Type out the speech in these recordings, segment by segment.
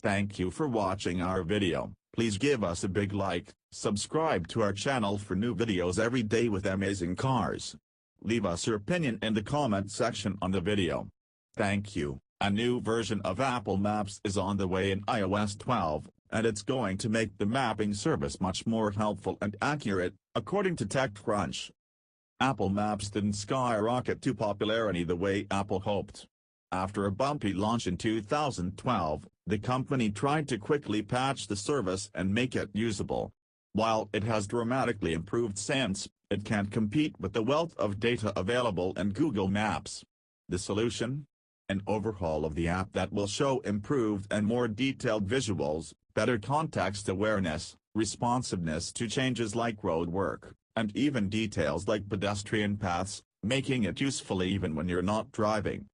Thank you for watching our video. Please give us a big like, subscribe to our channel for new videos every day with amazing cars. Leave us your opinion in the comment section on the video. Thank you. A new version of Apple Maps is on the way in iOS 12, and it's going to make the mapping service much more helpful and accurate, according to TechCrunch. Apple Maps didn't skyrocket to popularity the way Apple hoped. After a bumpy launch in 2012, the company tried to quickly patch the service and make it usable. While it has dramatically improved since, it can't compete with the wealth of data available in Google Maps. The solution? An overhaul of the app that will show improved and more detailed visuals, better context awareness, responsiveness to changes like roadwork, and even details like pedestrian paths, making it useful even when you're not driving.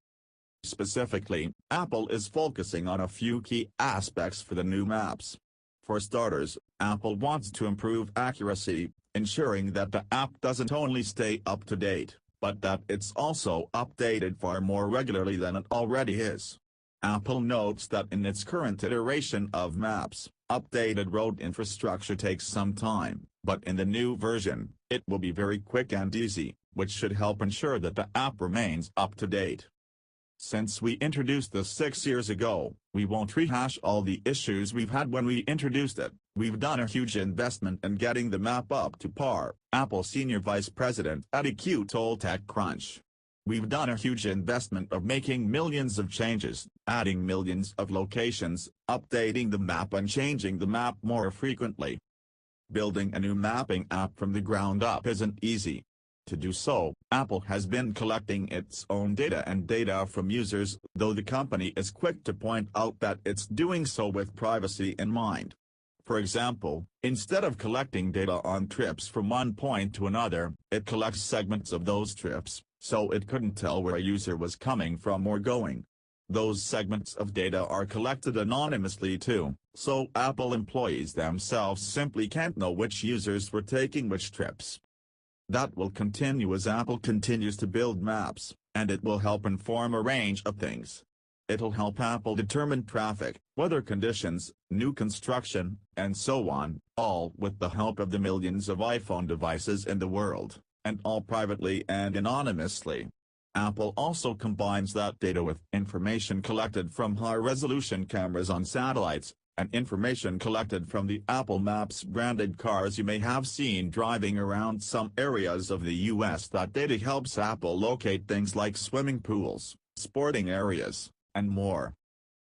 Specifically, Apple is focusing on a few key aspects for the new maps. For starters, Apple wants to improve accuracy, ensuring that the app doesn't only stay up to date, but that it's also updated far more regularly than it already is. Apple notes that in its current iteration of Maps, updated road infrastructure takes some time, but in the new version, it will be very quick and easy, which should help ensure that the app remains up to date. Since we introduced this 6 years ago, we won't rehash all the issues we've had when we introduced it. We've done a huge investment in getting the map up to par, Apple Senior Vice President Eddie Q told TechCrunch. We've done a huge investment of making millions of changes, adding millions of locations, updating the map and changing the map more frequently. Building a new mapping app from the ground up isn't easy. To do so, Apple has been collecting its own data and data from users, though the company is quick to point out that it's doing so with privacy in mind. For example, instead of collecting data on trips from one point to another, it collects segments of those trips, so it couldn't tell where a user was coming from or going. Those segments of data are collected anonymously too, so Apple employees themselves simply can't know which users were taking which trips. That will continue as Apple continues to build maps, and it will help inform a range of things. It'll help Apple determine traffic, weather conditions, new construction, and so on, all with the help of the millions of iPhone devices in the world, and all privately and anonymously. Apple also combines that data with information collected from high-resolution cameras on satellites, and information collected from the Apple Maps branded cars you may have seen driving around some areas of the US. That data helps Apple locate things like swimming pools, sporting areas, and more.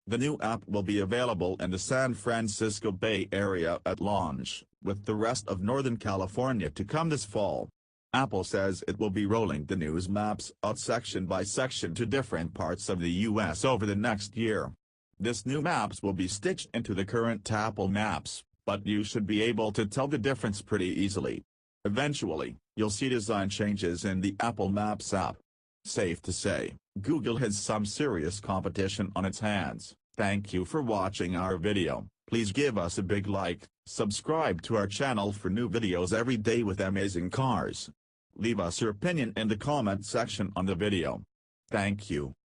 The new app will be available in the San Francisco Bay Area at launch, with the rest of Northern California to come this fall. Apple says it will be rolling the new Maps out section by section to different parts of the US over the next year. This new Maps will be stitched into the current Apple Maps, but you should be able to tell the difference pretty easily. Eventually, you'll see design changes in the Apple Maps app. Safe to say, Google has some serious competition on its hands. Thank you for watching our video. Please give us a big like, subscribe to our channel for new videos every day with amazing cars. Leave us your opinion in the comment section on the video. Thank you.